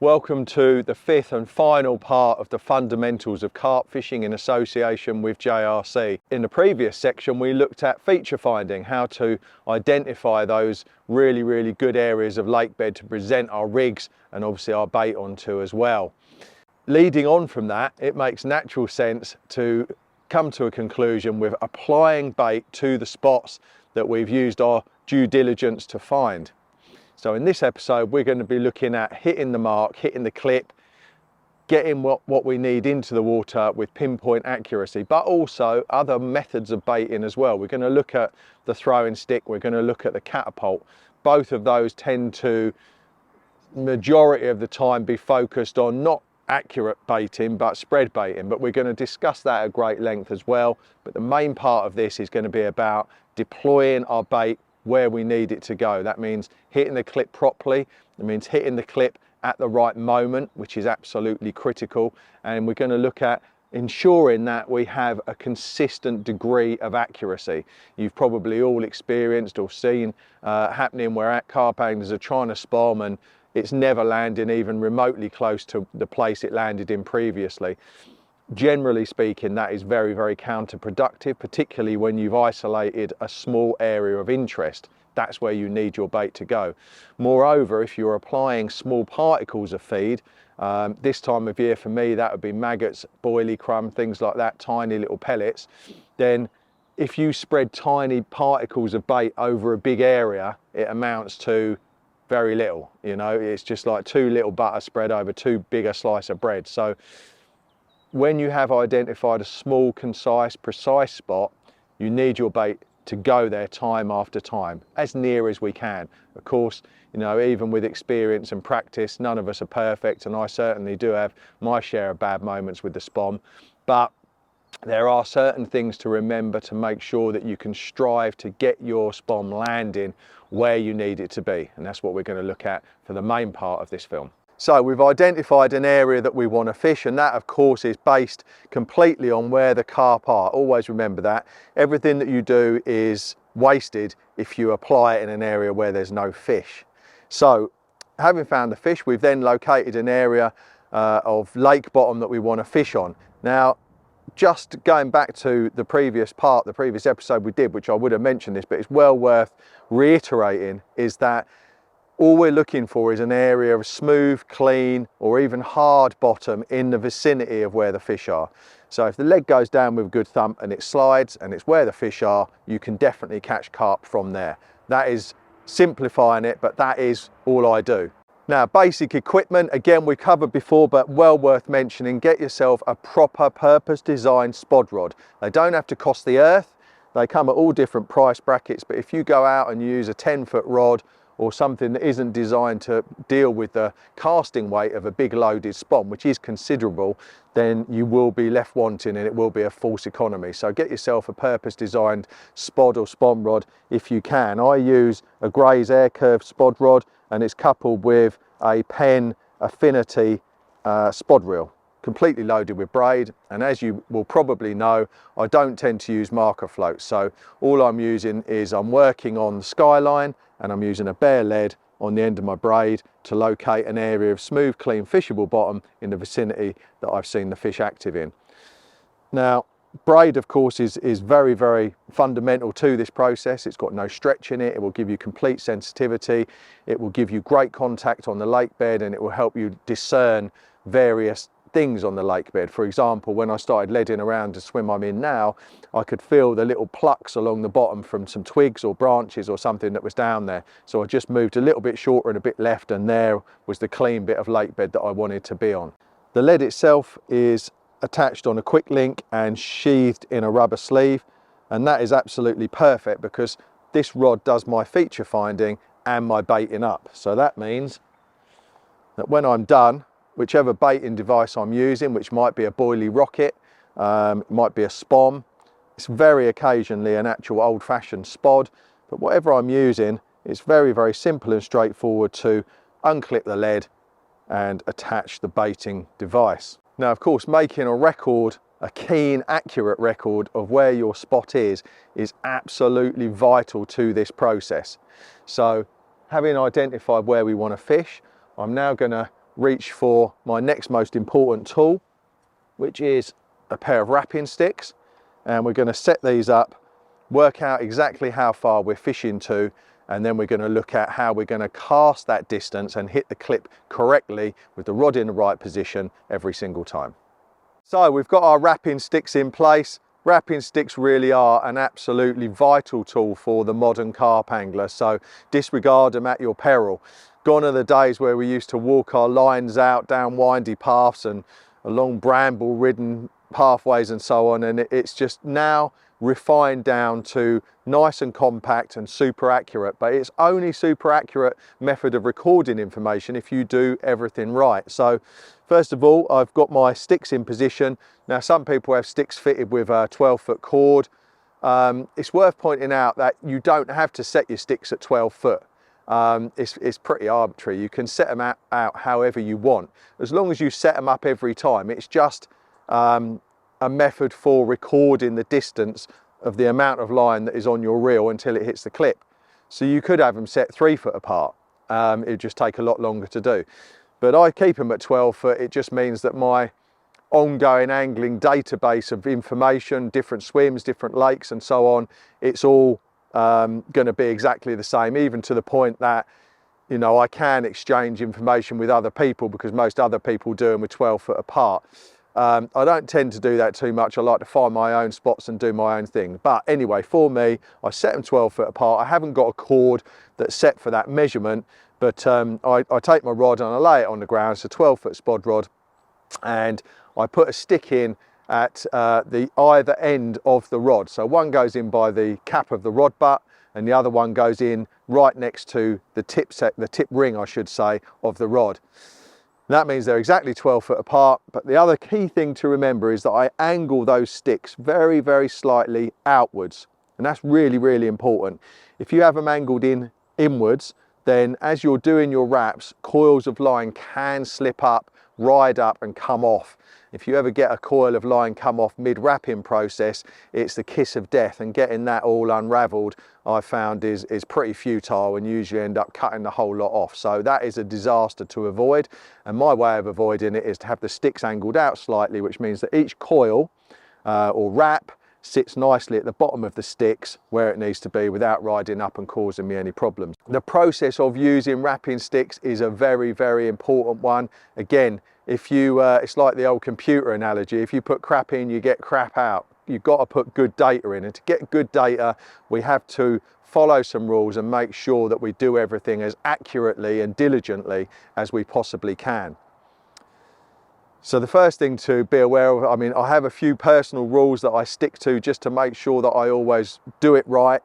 Welcome to the fifth and final part of the Fundamentals of Carp Fishing in association with JRC. In the previous section we looked at feature finding, how to identify those really good areas of lake bed to present our rigs and obviously our bait onto as well. Leading on from that, it makes natural sense to come to a conclusion with applying bait to the spots that we've used our due diligence to find. So in this episode, we're going to be looking at hitting the mark, hitting the clip, getting what we need into the water with pinpoint accuracy, but also other methods of baiting as well. We're going to look at the throwing stick, we're going to look at the catapult. Both of those tend to, majority of the time, be focused on not accurate baiting, but spread baiting. But we're going to discuss that at great length as well. But the main part of this is going to be about deploying our bait where we need it to go. That means hitting the clip properly. It means hitting the clip at the right moment, which is absolutely critical. And we're going to look at ensuring that we have a consistent degree of accuracy. You've probably all experienced or seen happening where carp anglers are trying to spom and it's never landing even remotely close to the place it landed in previously. Generally speaking, that is very counterproductive, particularly when you've isolated a small area of interest. That's where you need your bait to go. Moreover, if you're applying small particles of feed, this time of year for me that would be maggots, boilie crumb, things like that, tiny little pellets, then if you spread tiny particles of bait over a big area, it amounts to very little. You know, it's just like too little butter spread over too big a slice of bread. So when you have identified a small, concise, precise spot, you need your bait to go there time after time, as near as we can. Of course, you know, even with experience and practice, none of us are perfect, and I certainly do have my share of bad moments with the Spomb, but there are certain things to remember to make sure that you can strive to get your Spomb landing where you need it to be, and that's what we're going to look at for the main part of this film. So we've identified an area that we want to fish, and that of course is based completely on where the carp are. Always remember that. Everything that you do is wasted if you apply it in an area where there's no fish. So having found the fish, we've then located an area of lake bottom that we want to fish on. Now, just going back to the previous part, the previous episode we did, which I would have mentioned this, but it's well worth reiterating, is that all we're looking for is an area of smooth, clean, or even hard bottom in the vicinity of where the fish are. So if the leg goes down with a good thump and it slides and it's where the fish are, you can definitely catch carp from there. That is simplifying it, but that is all I do. Now, basic equipment, again, we covered before, but well worth mentioning. Get yourself a proper purpose-designed spod rod. They don't have to cost the earth. They come at all different price brackets, but if you go out and use a 10-foot rod or something that isn't designed to deal with the casting weight of a big loaded Spomb, which is considerable, then you will be left wanting and it will be a false economy. So get yourself a purpose-designed spod or Spomb rod if you can. I use a Gray's air curved spod rod, and it's coupled with a Penn Affinity spod reel, completely loaded with braid. And as you will probably know, I don't tend to use marker floats. So all I'm using is I'm working on the skyline, and I'm using a bare lead on the end of my braid to locate an area of smooth, clean, fishable bottom in the vicinity that I've seen the fish active in. Now, braid, of course, is very fundamental to this process. It's got no stretch in it. It will give you complete sensitivity. It will give you great contact on the lake bed, and it will help you discern various things on the lake bed. For example, when I started leading around to swim I'm in now, I could feel the little plucks along the bottom from some twigs or branches or something that was down there. So I just moved a little bit shorter and a bit left, and there was the clean bit of lake bed that I wanted to be on. The lead itself is attached on a quick link and sheathed in a rubber sleeve, and that is absolutely perfect because this rod does my feature finding and my baiting up. So that means that when I'm done, whichever baiting device I'm using, which might be a boilie rocket, it might be a Spomb, it's very occasionally an actual old-fashioned spod, but whatever I'm using, it's very simple and straightforward to unclip the lead and attach the baiting device. Now, of course, making a record, a keen, accurate record of where your spot is absolutely vital to this process. So having identified where we want to fish, I'm now going to reach for my next most important tool, which is a pair of wrapping sticks. And we're going to set these up, work out exactly how far we're fishing to, and then we're going to look at how we're going to cast that distance and hit the clip correctly with the rod in the right position every single time. So we've got our wrapping sticks in place. Wrapping sticks really are an absolutely vital tool for the modern carp angler, so disregard them at your peril. Gone are the days where we used to walk our lines out down windy paths and along bramble ridden pathways and so on, and it's just now refined down to nice and compact and super accurate, but it's only super accurate method of recording information if you do everything right. So first of all, I've got my sticks in position. Now some people have sticks fitted with a 12-foot cord. It's worth pointing out that you don't have to set your sticks at 12 foot. It's pretty arbitrary. You can set them out however you want, as long as you set them up every time. It's just a method for recording the distance of the amount of line that is on your reel until it hits the clip. So you could have them set 3 foot apart. It would just take a lot longer to do. But I keep them at 12 foot. It just means that my ongoing angling database of information, different swims, different lakes and so on, it's all going to be exactly the same, even to the point that, you know, I can exchange information with other people because most other people do them with 12 foot apart. I don't tend to do that too much. I like to find my own spots and do my own thing. But anyway, for me, I set them 12 foot apart. I haven't got a cord that's set for that measurement, but I take my rod and I lay it on the ground. It's a 12 foot spod rod, and I put a stick in at the either end of the rod. So one goes in by the cap of the rod butt and the other one goes in right next to the tip ring, I should say, of the rod. That means they're exactly 12 foot apart. But the other key thing to remember is that I angle those sticks very, very slightly outwards. And that's really, really important. If you have them angled inwards, then as you're doing your wraps, coils of line can slip up, ride up and come off. If you ever get a coil of line come off mid-wrapping process, it's the kiss of death, and getting that all unraveled, I found is pretty futile and usually end up cutting the whole lot off. So that is a disaster to avoid, and my way of avoiding it is to have the sticks angled out slightly, which means that each coil or wrap sits nicely at the bottom of the sticks where it needs to be without riding up and causing me any problems. The process of using wrapping sticks is a very, very important one. Again, if you, it's like the old computer analogy, if you put crap in, you get crap out. You've got to put good data in, and to get good data, we have to follow some rules and make sure that we do everything as accurately and diligently as we possibly can. So the first thing to be aware of, I mean, I have a few personal rules that I stick to just to make sure that I always do it right,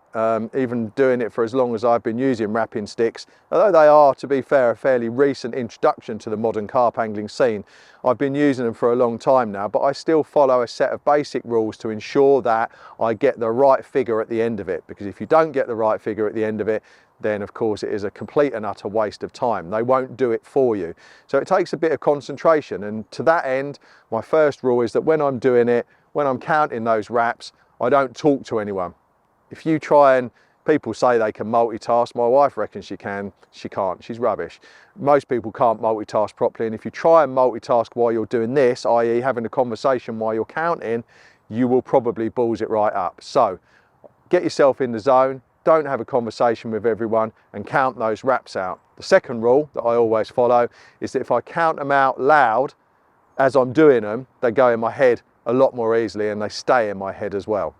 even doing it for as long as I've been using wrapping sticks. Although they are, to be fair, a fairly recent introduction to the modern carp angling scene. I've been using them for a long time now, but I still follow a set of basic rules to ensure that I get the right figure at the end of it. Because if you don't get the right figure at the end of it, then of course it is a complete and utter waste of time. They won't do it for you. So it takes a bit of concentration, and to that end, my first rule is that when I'm doing it, when I'm counting those wraps, I don't talk to anyone. If you try and, people say they can multitask, my wife reckons she can, she can't, she's rubbish. Most people can't multitask properly, and if you try and multitask while you're doing this, i.e. having a conversation while you're counting, you will probably balls it right up. So get yourself in the zone, don't have a conversation with everyone, and count those wraps out. The second rule that I always follow is that if I count them out loud as I'm doing them, they go in my head a lot more easily, and they stay in my head as well.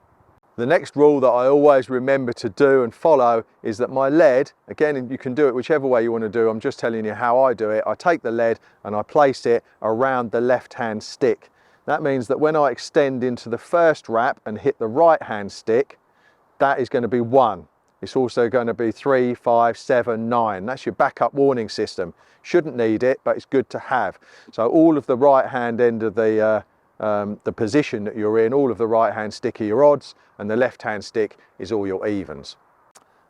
The next rule that I always remember to do and follow is that my lead, again, you can do it whichever way you want to do, I'm just telling you how I do it. I take the lead and I place it around the left-hand stick. That means that when I extend into the first wrap and hit the right-hand stick, that is going to be 1. It's also going to be 3, 5, 7, 9. That's your backup warning system. Shouldn't need it, but it's good to have. So all of the right-hand end of the position that you're in, all of the right-hand stick are your odds, and the left-hand stick is all your evens.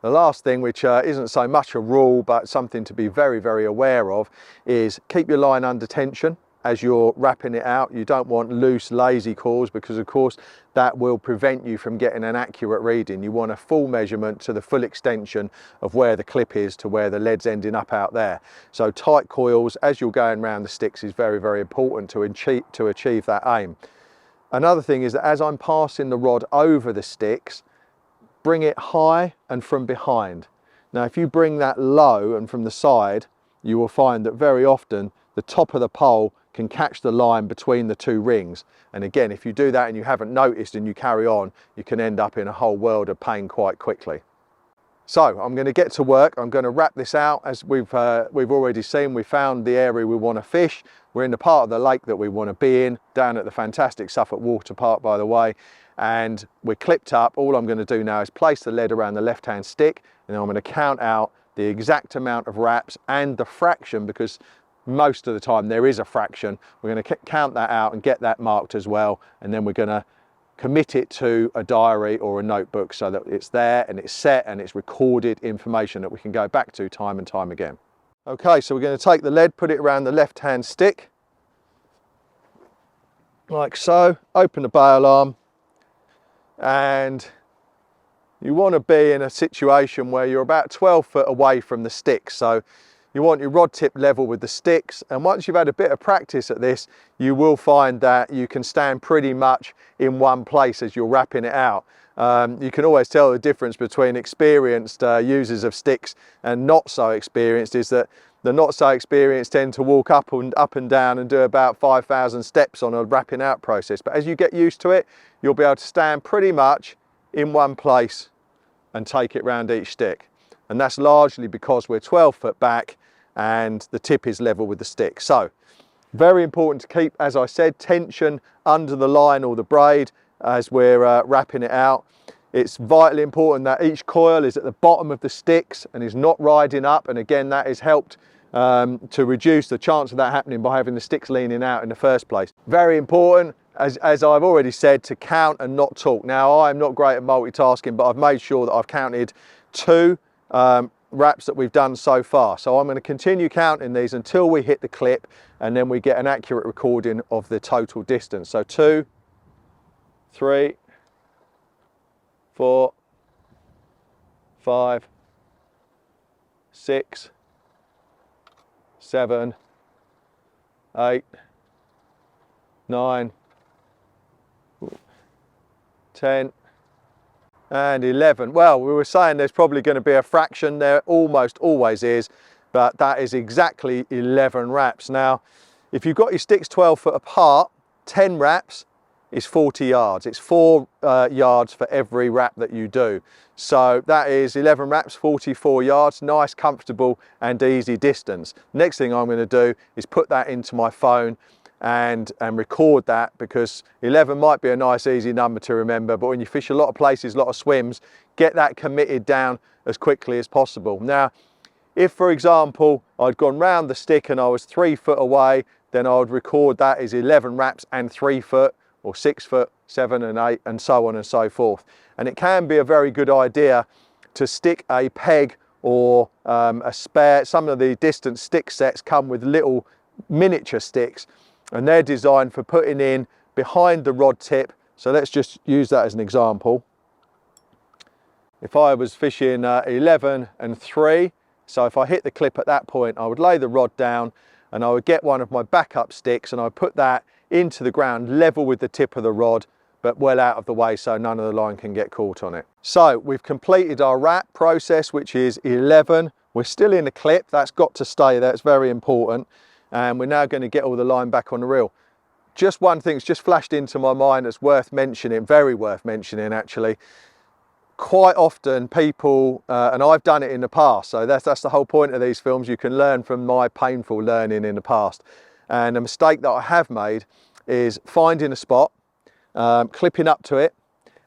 The last thing, which isn't so much a rule, but something to be very, very aware of, is keep your line under tension. as you're wrapping it out. You don't want loose, lazy calls, because of course that will prevent you from getting an accurate reading. You want a full measurement to the full extension of where the clip is to where the lead's ending up out there. So tight coils as you're going around the sticks is very, very important to achieve that aim. Another thing is that as I'm passing the rod over the sticks, bring it high and from behind. Now if you bring that low and from the side, you will find that very often the top of the pole can catch the line between the two rings. And again, if you do that and you haven't noticed and you carry on, you can end up in a whole world of pain quite quickly. So I'm going to get to work. I'm going to wrap this out. As we've already seen, we found the area we want to fish. We're in the part of the lake that we want to be in, down at the fantastic Suffolk Water Park, by the way. And we're clipped up. All I'm going to do now is place the lead around the left-hand stick, and then I'm going to count out the exact amount of wraps and the fraction, because most of the time there is a fraction. We're going to count that out and get that marked as well, and then we're going to commit it to a diary or a notebook so that it's there and it's set and it's recorded information that we can go back to time and time again. Okay, so we're going to take the lead, put it around the left-hand stick, like so, open the bail arm, and you want to be in a situation where you're about 12 foot away from the sticks. So you want your rod tip level with the sticks, and once you've had a bit of practice at this, you will find that you can stand pretty much in one place as you're wrapping it out. You can always tell the difference between experienced users of sticks and not so experienced is that the not so experienced tend to walk up and down and do about 5,000 steps on a wrapping out process. But as you get used to it, you'll be able to stand pretty much in one place and take it round each stick. And that's largely because we're 12 foot back and the tip is level with the stick. So very important to keep, as I said, tension under the line or the braid as we're wrapping it out. It's vitally important that each coil is at the bottom of the sticks and is not riding up, and again that is helped to reduce the chance of that happening by having the sticks leaning out in the first place. Very important, as I've already said, to count and not talk. Now I'm not great at multitasking, but I've made sure that I've counted 2 wraps that we've done so far. So I'm going to continue counting these until we hit the clip, and then we get an accurate recording of the total distance. So 2, 3, 4, 5, 6, 7, 8, 9, 10, and 11. Well, we were saying there's probably going to be a fraction. There almost always is, but that is exactly 11 wraps. Now, if you've got your sticks 12 foot apart, 10 wraps is 40 yards. It's 4 yards for every wrap that you do. So that is 11 wraps, 44 yards, nice, comfortable and easy distance. Next thing I'm going to do is put that into my phone and record that, because 11 might be a nice easy number to remember, but when you fish a lot of places, a lot of swims, get that committed down as quickly as possible. Now, if for example I'd gone round the stick and I was 3 foot away, then I would record that as 11 wraps and 3 foot, or 6 foot, 7 and 8, and so on and so forth. And it can be a very good idea to stick a peg or a spare. Some of the distance stick sets come with little miniature sticks, and they're designed for putting in behind the rod tip. So let's just use that as an example. If I was fishing 11 and 3, so if I hit the clip at that point, I would lay the rod down and I would get one of my backup sticks and I would put that into the ground level with the tip of the rod, but well out of the way so none of the line can get caught on it. So we've completed our wrap process, which is 11. We're still in the clip, that's got to stay there, it's very important. And we're now going to get all the line back on the reel. Just one thing's just flashed into my mind that's worth mentioning, very worth mentioning actually. Quite often people, and I've done it in the past, so that's the whole point of these films, you can learn from my painful learning in the past. And a mistake that I have made is finding a spot, clipping up to it,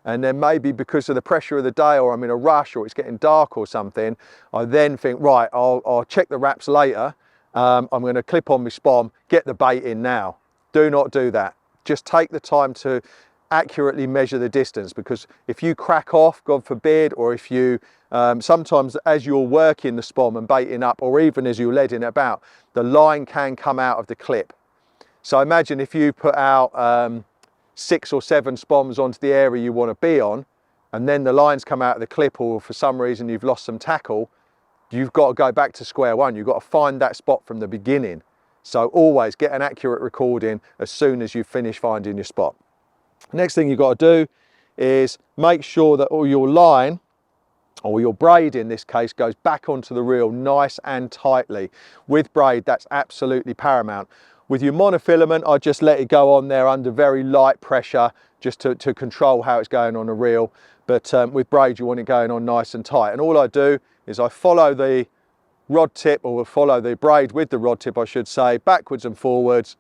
and then maybe because of the pressure of the day, or I'm in a rush, or it's getting dark or something, I then think, right, I'll check the wraps later. I'm going to clip on my Spomb, get the bait in now. Do not do that. Just take the time to accurately measure the distance, because if you crack off, God forbid, or if you, sometimes as you're working the Spomb and baiting up, or even as you're leading about, the line can come out of the clip. So imagine if you put out 6 or 7 spombs onto the area you want to be on, and then the lines come out of the clip, or for some reason you've lost some tackle, you've got to go back to square one. You've got to find that spot from the beginning. So always get an accurate recording as soon as you finish finding your spot. Next thing you've got to do is make sure that all your line, or your braid in this case, goes back onto the reel nice and tightly. With braid, that's absolutely paramount. With your monofilament, I just let it go on there under very light pressure, just to control how it's going on the reel. But with braid, you want it going on nice and tight. And all I do is I follow the rod tip, or follow the braid with the rod tip, I should say, backwards and forwards,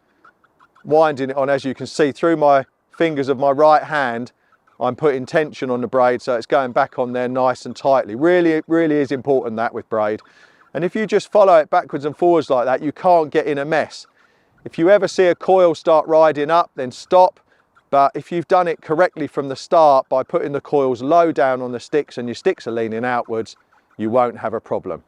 winding it on. As you can see through my fingers of my right hand, I'm putting tension on the braid, so it's going back on there nice and tightly. Really, it really is important that with braid. And if you just follow it backwards and forwards like that, you can't get in a mess. If you ever see a coil start riding up, then stop. But if you've done it correctly from the start by putting the coils low down on the sticks and your sticks are leaning outwards, you won't have a problem.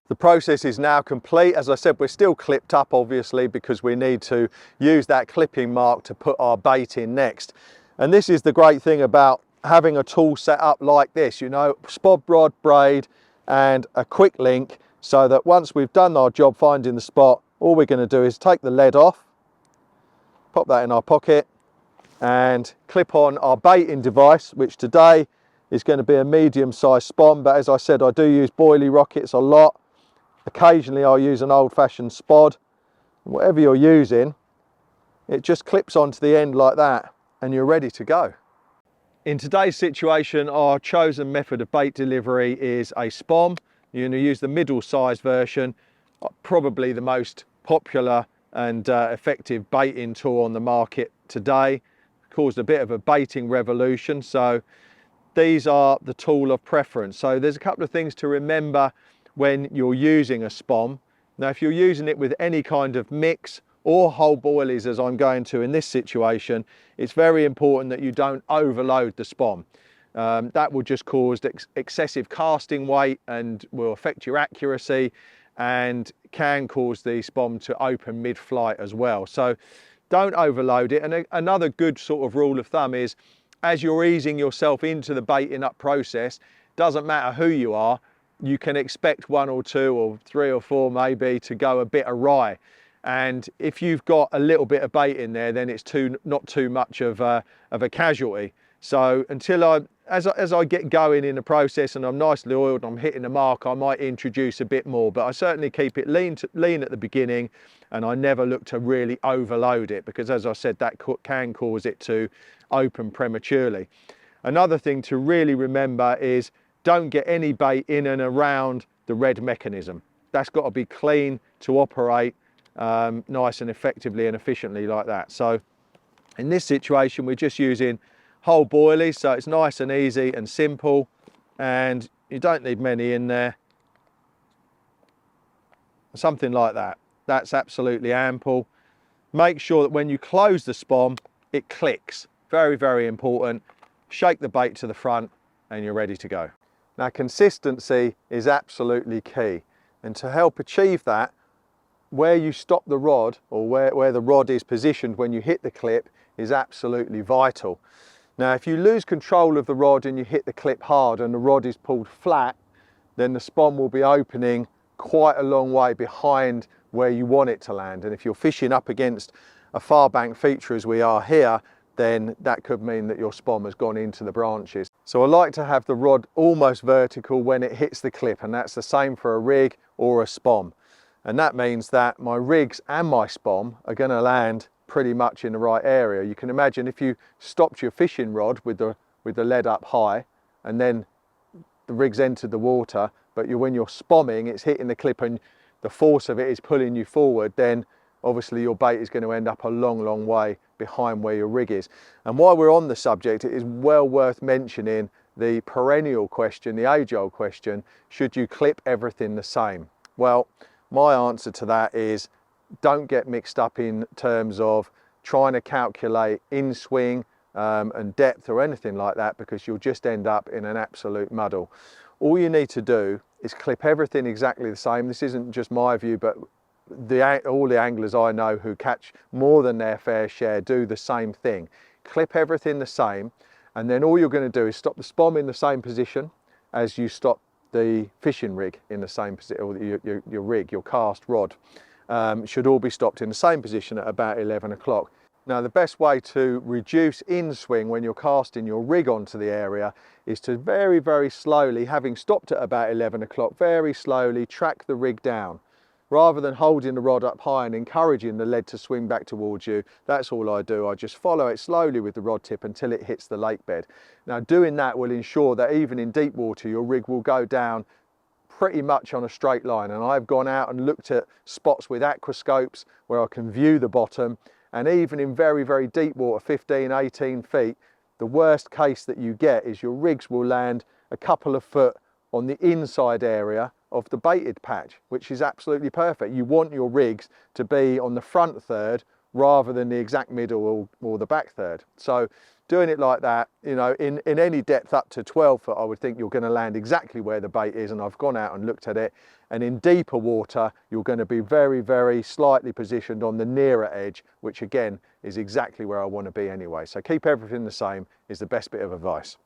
The process is now complete. As I said, we're still clipped up obviously, because we need to use that clipping mark to put our bait in next. And this is the great thing about having a tool set up like this, you know, spod rod, braid and a quick link, so that once we've done our job finding the spot, all we're going to do is take the lead off, pop that in our pocket and clip on our baiting device, which today is going to be a medium-sized Spomb. But as I said, I do use boilie rockets a lot. Occasionally I'll use an old-fashioned Spod. Whatever you're using, it just clips onto the end like that and you're ready to go. In today's situation, our chosen method of bait delivery is a Spomb. You're going to use the middle-sized version, probably the most popular and effective baiting tool on the market today. Caused a bit of a baiting revolution, so these are the tool of preference. So there's a couple of things to remember when you're using a Spomb. Now, if you're using it with any kind of mix or whole boilies, as I'm going to in this situation, it's very important that you don't overload the Spomb. That will just cause excessive casting weight and will affect your accuracy, and can cause the Spomb to open mid-flight as well. So don't overload it. And another good sort of rule of thumb is, as you're easing yourself into the baiting up process, doesn't matter who you are, you can expect 1 or 2 or 3 or 4 maybe to go a bit awry. And if you've got a little bit of bait in there, then it's not too much of a casualty. So until as I get going in the process and I'm nicely oiled and I'm hitting the mark, I might introduce a bit more, but I certainly keep it lean at the beginning, and I never look to really overload it, because as I said, that can cause it to open prematurely. Another thing to really remember is, don't get any bait in and around the red mechanism. That's got to be clean to operate nice and effectively and efficiently like that. So in this situation, we're just using whole boilies, so it's nice and easy and simple, and you don't need many in there. Something like that. That's absolutely ample. Make sure that when you close the Spomb, it clicks. Very, very important. Shake the bait to the front and you're ready to go. Now, consistency is absolutely key, and to help achieve that, where you stop the rod, or where the rod is positioned when you hit the clip, is absolutely vital. Now, if you lose control of the rod and you hit the clip hard and the rod is pulled flat, then the Spomb will be opening quite a long way behind where you want it to land. And if you're fishing up against a far bank feature as we are here, then that could mean that your Spomb has gone into the branches. So I like to have the rod almost vertical when it hits the clip, and that's the same for a rig or a Spomb. And that means that my rigs and my Spomb are going to land pretty much in the right area. You can imagine if you stopped your fishing rod with the lead up high, and then the rig's entered the water, but when you're spomming, it's hitting the clip and the force of it is pulling you forward, then obviously your bait is going to end up a long, long way behind where your rig is. And while we're on the subject, it is well worth mentioning the perennial question, the age-old question, should you clip everything the same? Well, my answer to that is, don't get mixed up in terms of trying to calculate in-swing and depth or anything like that, because you'll just end up in an absolute muddle. All you need to do is clip everything exactly the same. This isn't just my view, but all the anglers I know who catch more than their fair share do the same thing. Clip everything the same, and then all you're going to do is stop the spom in the same position as you stop the fishing rig in the same position, or your rig, your cast rod. Should all be stopped in the same position at about 11 o'clock. Now, the best way to reduce in-swing when you're casting your rig onto the area is to very, very slowly, having stopped at about 11 o'clock, very slowly track the rig down. Rather than holding the rod up high and encouraging the lead to swing back towards you, that's all I do. I just follow it slowly with the rod tip until it hits the lake bed. Now, doing that will ensure that even in deep water, your rig will go down pretty much on a straight line. And I've gone out and looked at spots with aquascopes where I can view the bottom, and even in very, very deep water, 15, 18 feet, the worst case that you get is your rigs will land a couple of foot on the inside area of the baited patch, which is absolutely perfect. You want your rigs to be on the front third rather than the exact middle or the back third. So doing it like that, you know, in any depth up to 12 foot, I would think you're going to land exactly where the bait is, and I've gone out and looked at it. And in deeper water, you're going to be very, very slightly positioned on the nearer edge, which again is exactly where I want to be anyway. So keep everything the same is the best bit of advice.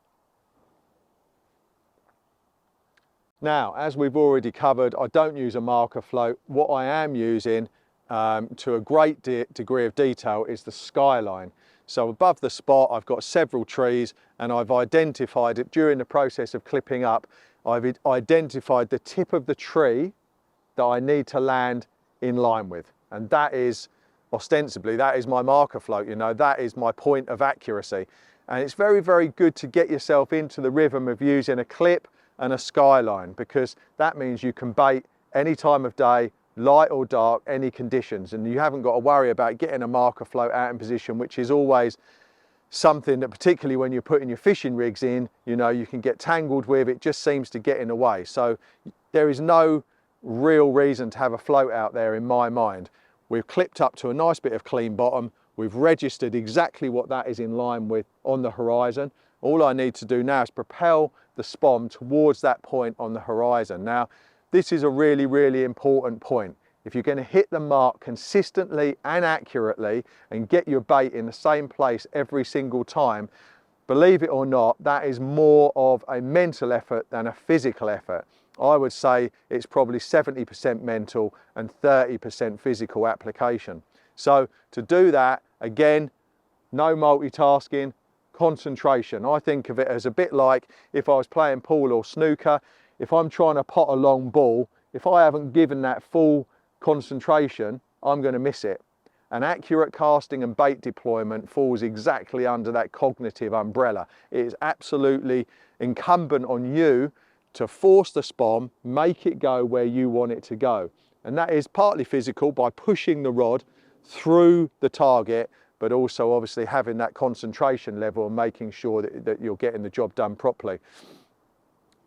Now, as we've already covered, I don't use a marker float. What I am using to a great degree of detail is the skyline. So above the spot, I've got several trees, and I've identified it during the process of clipping up. I've identified the tip of the tree that I need to land in line with. And that is, ostensibly, that is my marker float, you know, that is my point of accuracy. And it's very, very good to get yourself into the rhythm of using a clip and a skyline, because that means you can bait any time of day, light or dark, any conditions, and you haven't got to worry about getting a marker float out in position, which is always something that, particularly when you're putting your fishing rigs in, you know, you can get tangled with. It just seems to get in the way. So there is no real reason to have a float out there in my mind. We've clipped up to a nice bit of clean bottom. We've registered exactly what that is in line with on the horizon. All I need to do now is propel the spom towards that point on the horizon. Now, this is a really, really important point. If you're going to hit the mark consistently and accurately and get your bait in the same place every single time, believe it or not, that is more of a mental effort than a physical effort. I would say it's probably 70% mental and 30% physical application. So to do that, again, no multitasking, concentration. I think of it as a bit like if I was playing pool or snooker. If I'm trying to pot a long ball, if I haven't given that full concentration, I'm going to miss it. And accurate casting and bait deployment falls exactly under that cognitive umbrella. It is absolutely incumbent on you to force the spom, make it go where you want it to go. And that is partly physical by pushing the rod through the target, but also obviously having that concentration level and making sure that you're getting the job done properly.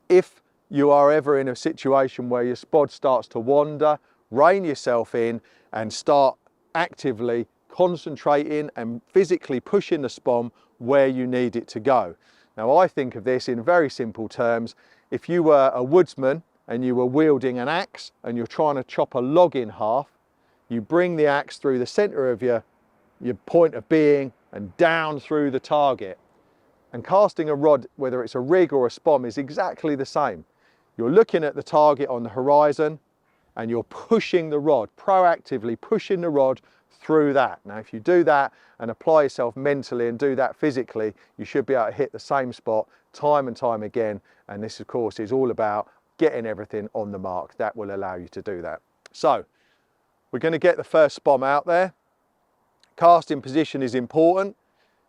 If you are ever in a situation where your spod starts to wander, rein yourself in and start actively concentrating and physically pushing the spom where you need it to go. Now, I think of this in very simple terms. If you were a woodsman and you were wielding an axe and you're trying to chop a log in half, you bring the axe through the center of your point of being and down through the target. And casting a rod, whether it's a rig or a spom, is exactly the same. You're looking at the target on the horizon and you're pushing the rod, proactively pushing the rod through that. Now, if you do that and apply yourself mentally and do that physically, you should be able to hit the same spot time and time again. And this, of course, is all about getting everything on the mark. That will allow you to do that. So we're going to get the first spom out there. Casting position is important.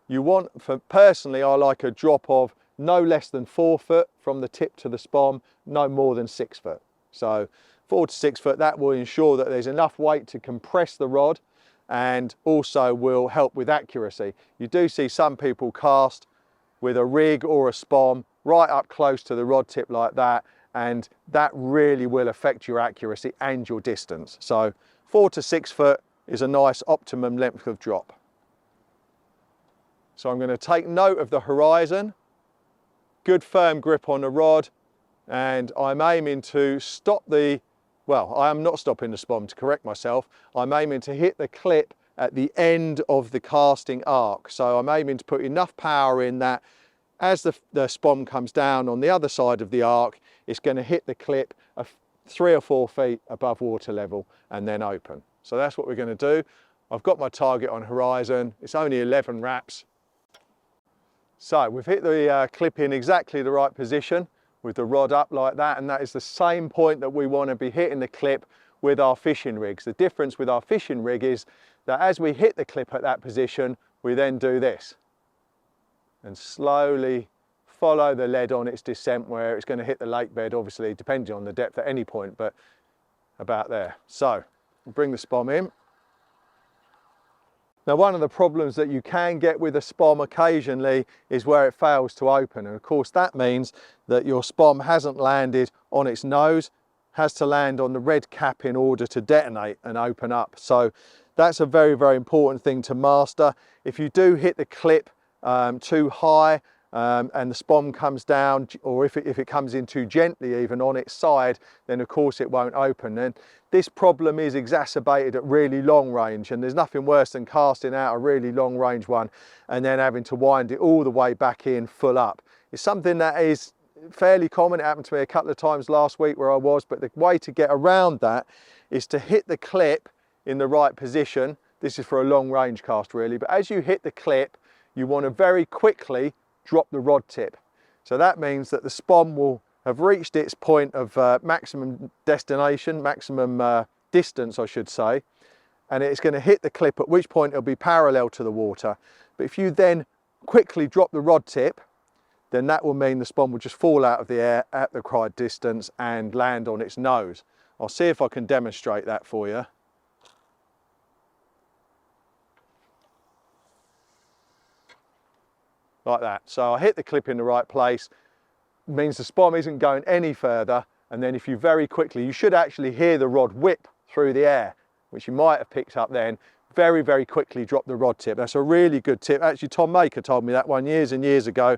You want, personally, I like a drop of no less than 4 foot from the tip to the spom, no more than 6 foot. So 4 to 6 foot, that will ensure that there's enough weight to compress the rod and also will help with accuracy. You do see some people cast with a rig or a spom right up close to the rod tip like that, and that really will affect your accuracy and your distance. So 4 to 6 foot is a nice optimum length of drop. So I'm going to take note of the horizon, good firm grip on the rod, and I'm aiming to stop the well, I am not stopping the Spomb, to correct myself. I'm aiming to hit the clip at the end of the casting arc. So I'm aiming to put enough power in that as the Spomb comes down on the other side of the arc, it's going to hit the clip 3 or 4 feet above water level and then open. So that's what we're going to do. I've got my target on horizon. It's only 11 wraps. So we've hit the clip in exactly the right position with the rod up like that, and that is the same point that we want to be hitting the clip with our fishing rigs. The difference with our fishing rig is that as we hit the clip at that position, we then do this and slowly follow the lead on its descent where it's going to hit the lake bed, obviously depending on the depth at any point, but about there. So we'll bring the Spomb in. Now, one of the problems that you can get with a Spomb occasionally is where it fails to open, and of course that means that your Spomb hasn't landed on its nose, has to land on the red cap in order to detonate and open up. So that's a very, very important thing to master. If you do hit the clip too high and the Spomb comes down, or if it comes in too gently even on its side, then of course it won't open. And this problem is exacerbated at really long range, and there's nothing worse than casting out a really long range one and then having to wind it all the way back in full up. It's something that is fairly common. It happened to me a couple of times last week where I was, but the way to get around that is to hit the clip in the right position. This is for a long range cast really, but as you hit the clip, you want to very quickly drop the rod tip. So that means that the Spomb will have reached its point of maximum destination, maximum distance I should say, and it's going to hit the clip, at which point it'll be parallel to the water. But if you then quickly drop the rod tip, then that will mean the Spomb will just fall out of the air at the required distance and land on its nose. I'll see if I can demonstrate that for you. Like that. So I hit the clip in the right place, means the Spomb isn't going any further, and then if you very quickly, you should actually hear the rod whip through the air, which you might have picked up then. Very, very quickly drop the rod tip. That's a really good tip. Actually, 𝘃𝗵𝗶𝗀 told me that one years and years ago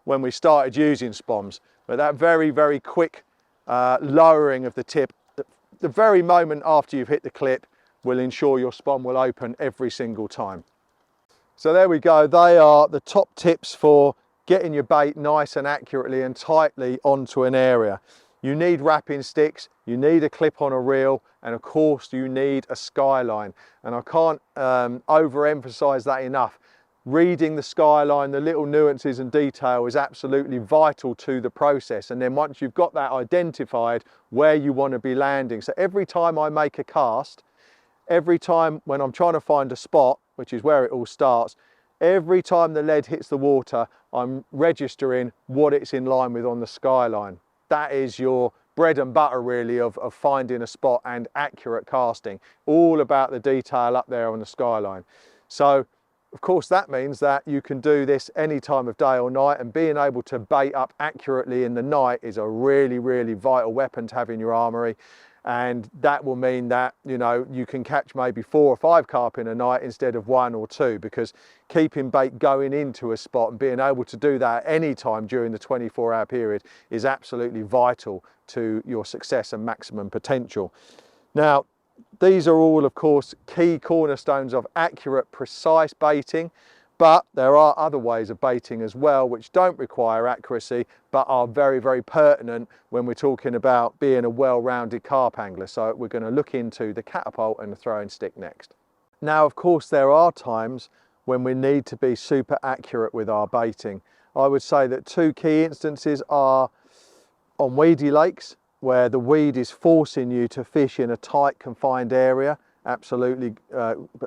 when we started using Spombs. But that very, very quick lowering of the tip, the very moment after you've hit the clip, will ensure your Spomb will open every single time. So there we go. They are the top tips for getting your bait nice and accurately and tightly onto an area. You need wrapping sticks, you need a clip on a reel, and of course you need a skyline. And I can't overemphasize that enough. Reading the skyline, the little nuances and detail is absolutely vital to the process. And then once you've got that identified, where you want to be landing. So every time I make a cast, every time when I'm trying to find a spot, which is where it all starts, every time the lead hits the water, I'm registering what it's in line with on the skyline. That is your bread and butter really of finding a spot and accurate casting. All about the detail up there on the skyline. So of course that means that you can do this any time of day or night, and being able to bait up accurately in the night is a really, really vital weapon to have in your armoury. And that will mean that, you know, you can catch maybe 4 or 5 carp in a night instead of 1 or 2, because keeping bait going into a spot and being able to do that at any time during the 24-hour period is absolutely vital to your success and maximum potential. Now, these are all, of course, key cornerstones of accurate, precise baiting. But there are other ways of baiting as well which don't require accuracy but are very, very pertinent when we're talking about being a well-rounded carp angler. So we're going to look into the catapult and the throwing stick next. Now, of course, there are times when we need to be super accurate with our baiting. I would say that 2 key instances are on weedy lakes, where the weed is forcing you to fish in a tight, confined area. Absolutely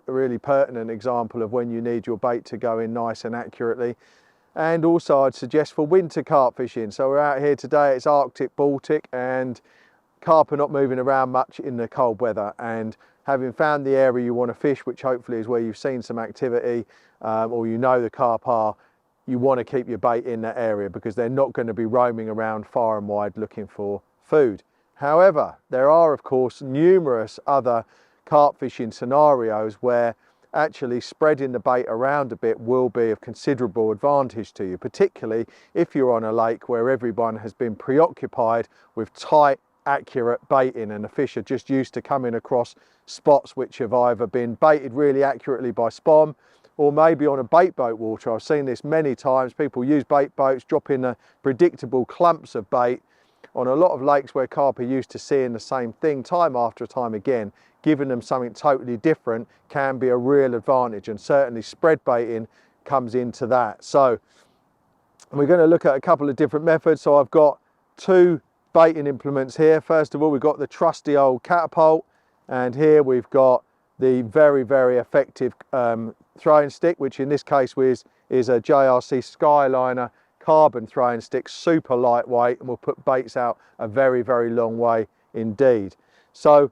really pertinent example of when you need your bait to go in nice and accurately. And also I'd suggest for winter carp fishing. So we're out here today, it's Arctic, Baltic, and carp are not moving around much in the cold weather. And having found the area you want to fish, which hopefully is where you've seen some activity, or you know the carp are, you want to keep your bait in that area because they're not going to be roaming around far and wide looking for food. However, there are of course numerous other carp fishing scenarios where actually spreading the bait around a bit will be of considerable advantage to you, particularly if you're on a lake where everyone has been preoccupied with tight, accurate baiting, and the fish are just used to coming across spots which have either been baited really accurately by Spomb, or maybe on a bait boat water. I've seen this many times. People use bait boats, drop in the predictable clumps of bait on a lot of lakes where carp are used to seeing the same thing time after time again. Giving them something totally different can be a real advantage, and certainly spread baiting comes into that. So we're going to look at a couple of different methods. So I've got two baiting implements here. First of all, we've got the trusty old Catapult, and here we've got the very, very effective throwing stick, which in this case is a JRC Skyliner carbon throwing stick, super lightweight, and will put baits out a very, very long way indeed. So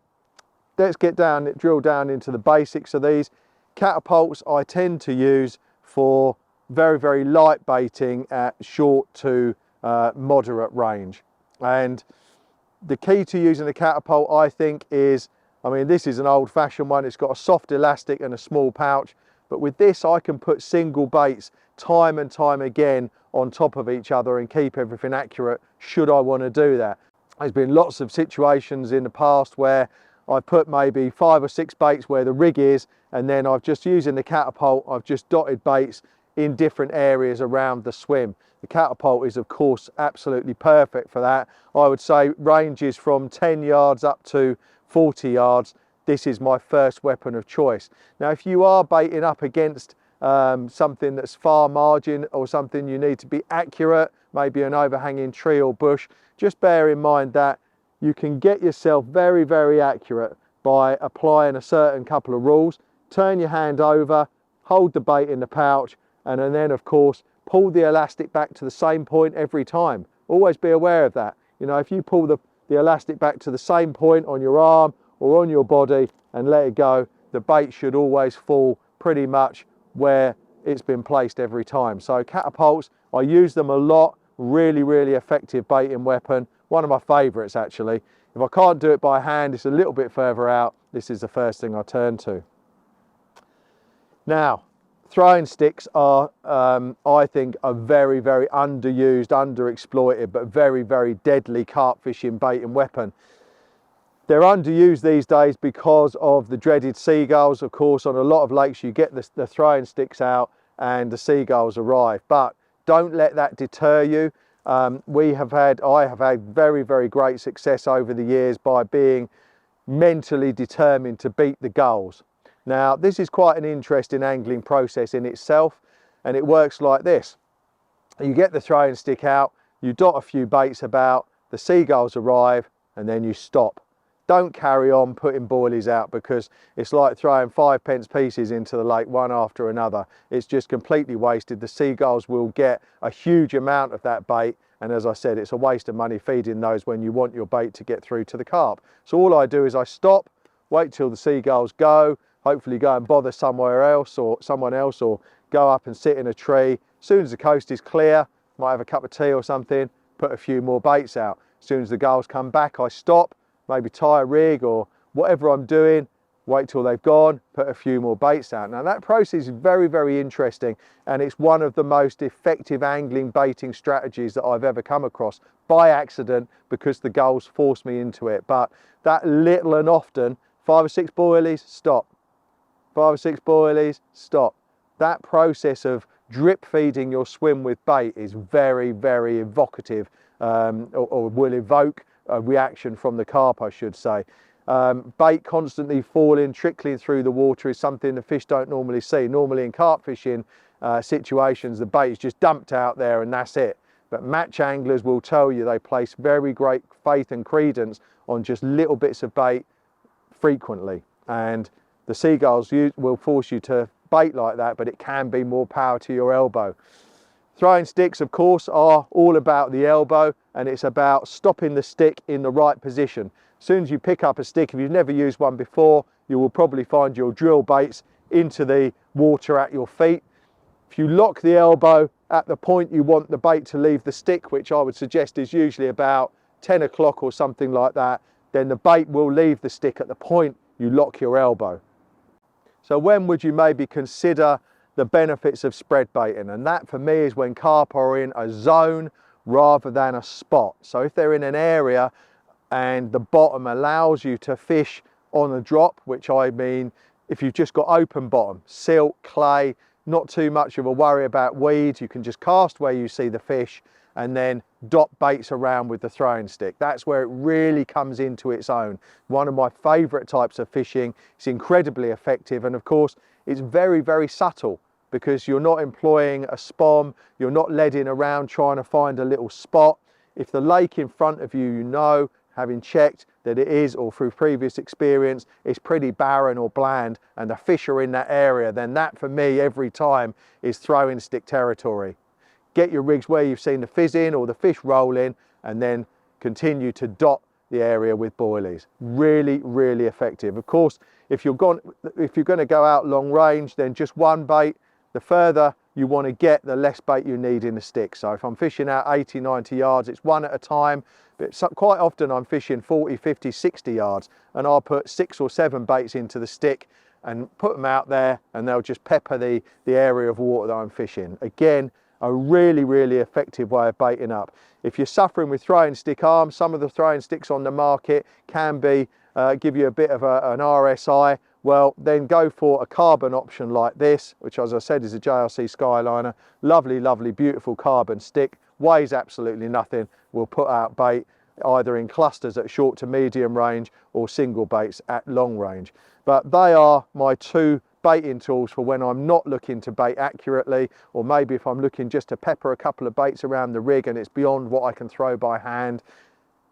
let's drill down into the basics of these. Catapults I tend to use for very, very light baiting at short to moderate range. And the key to using the Catapult, I think, is, I mean, this is an old-fashioned one. It's got a soft elastic and a small pouch, but with this I can put single baits time and time again on top of each other and keep everything accurate should I want to do that. There's been lots of situations in the past where I put maybe 5 or 6 baits where the rig is, and then I've just using the Catapult, I've just dotted baits in different areas around the swim. The Catapult is of course absolutely perfect for that. I would say ranges from 10 yards up to 40 yards. This is my first weapon of choice. Now if you are baiting up against something that's far margin, or something you need to be accurate, maybe an overhanging tree or bush, just bear in mind that you can get yourself very, very accurate by applying a certain couple of rules. Turn your hand over, hold the bait in the pouch, and then of course pull the elastic back to the same point every time. Always be aware of that. You know, if you pull the elastic back to the same point on your arm or on your body and let it go, the bait should always fall pretty much where it's been placed every time. So Catapults, I use them a lot. Really, really effective baiting weapon. One of my favourites actually. If I can't do it by hand, it's a little bit further out, this is the first thing I turn to. Now, throwing sticks are, I think, a very, very underused, underexploited, but very, very deadly carp fishing baiting weapon. They're underused these days because of the dreaded seagulls. Of course, on a lot of lakes you get the throwing sticks out and the seagulls arrive, but don't let that deter you. I have had very, very great success over the years by being mentally determined to beat the gulls. Now, this is quite an interesting angling process in itself, and it works like this. You get the throwing stick out, you dot a few baits about, the seagulls arrive, and then you stop. Don't carry on putting boilies out, because it's like throwing 5p pieces into the lake one after another. It's just completely wasted. The seagulls will get a huge amount of that bait, and as I said, it's a waste of money feeding those when you want your bait to get through to the carp. So all I do is I stop, wait till the seagulls go, hopefully go and bother somewhere else or someone else, or go up and sit in a tree. As soon as the coast is clear, might have a cup of tea or something, put a few more baits out. As soon as the gulls come back, I stop, maybe tie a rig or whatever I'm doing, wait till they've gone, put a few more baits out. Now that process is very, very interesting, and it's one of the most effective angling baiting strategies that I've ever come across, by accident, because the gulls forced me into it. But that little and often, 5 or 6 boilies, stop. 5 or 6 boilies, stop. That process of drip feeding your swim with bait is very, very evocative, or will evoke a reaction from the carp, I should say. Bait constantly falling, trickling through the water is something the fish don't normally see. Normally in carp fishing situations, the bait is just dumped out there and that's it. But match anglers will tell you they place very great faith and credence on just little bits of bait frequently. And the seagulls will force you to bait like that, but it can be more power to your elbow. Throwing sticks, of course, are all about the elbow, and it's about stopping the stick in the right position. As soon as you pick up a stick, if you've never used one before, you will probably find your drill baits into the water at your feet. If you lock the elbow at the point you want the bait to leave the stick, which I would suggest is usually about 10 o'clock or something like that, then the bait will leave the stick at the point you lock your elbow. So when would you maybe consider the benefits of spread baiting? And that for me is when carp are in a zone rather than a spot. So if they're in an area and the bottom allows you to fish on a drop, which I mean, if you've just got open bottom, silt, clay, not too much of a worry about weeds, you can just cast where you see the fish and then dot baits around with the throwing stick. That's where it really comes into its own. One of my favourite types of fishing. It's incredibly effective, and of course it's very, very subtle, because you're not employing a spomb, you're not leading around trying to find a little spot. If the lake in front of you, you know, having checked that it is, or through previous experience, it's pretty barren or bland and the fish are in that area, then that for me every time is throwing stick territory. Get your rigs where you've seen the fizz in or the fish roll in, and then continue to dot the area with boilies. Really, really effective. Of course, if you're going to go out long range, then just one bait. The further you want to get, the less bait you need in the stick. So if I'm fishing out 80, 90 yards, it's one at a time. But quite often I'm fishing 40, 50, 60 yards, and I'll put 6 or 7 baits into the stick and put them out there, and they'll just pepper the area of water that I'm fishing. Again, a really, really effective way of baiting up. If you're suffering with throwing stick arms, some of the throwing sticks on the market can be give you a bit of an RSI. Well, then go for a carbon option like this, which, as I said, is a JRC Skyliner. Lovely, lovely, beautiful carbon stick. Weighs absolutely nothing. Will put out bait either in clusters at short to medium range or single baits at long range. But they are my two baiting tools for when I'm not looking to bait accurately, or maybe if I'm looking just to pepper a couple of baits around the rig and it's beyond what I can throw by hand.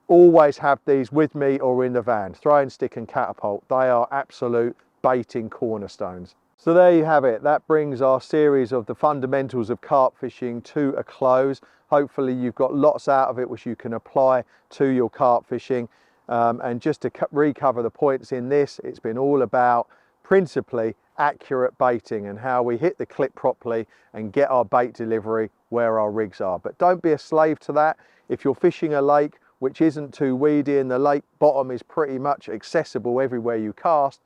Always have these with me or in the van. Throwing stick and catapult, they are absolute baiting cornerstones. So there you have it. That brings our series of the fundamentals of carp fishing to a close. Hopefully you've got lots out of it which you can apply to your carp fishing. And just to recover the points in this, it's been all about principally accurate baiting and how we hit the clip properly and get our bait delivery where our rigs are. But don't be a slave to that. If you're fishing a lake which isn't too weedy and the lake bottom is pretty much accessible everywhere you cast,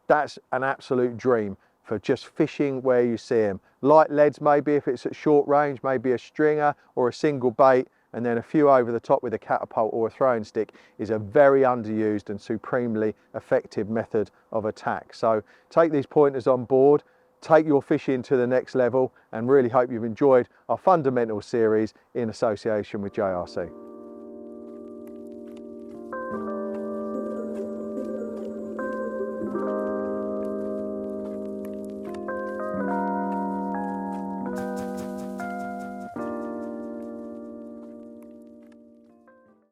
that's an absolute dream for just fishing where you see them. Light leads maybe if it's at short range, maybe a stringer or a single bait, and then a few over the top with a catapult or a throwing stick is a very underused and supremely effective method of attack. So take these pointers on board, take your fishing to the next level, and really hope you've enjoyed our fundamental series in association with JRC.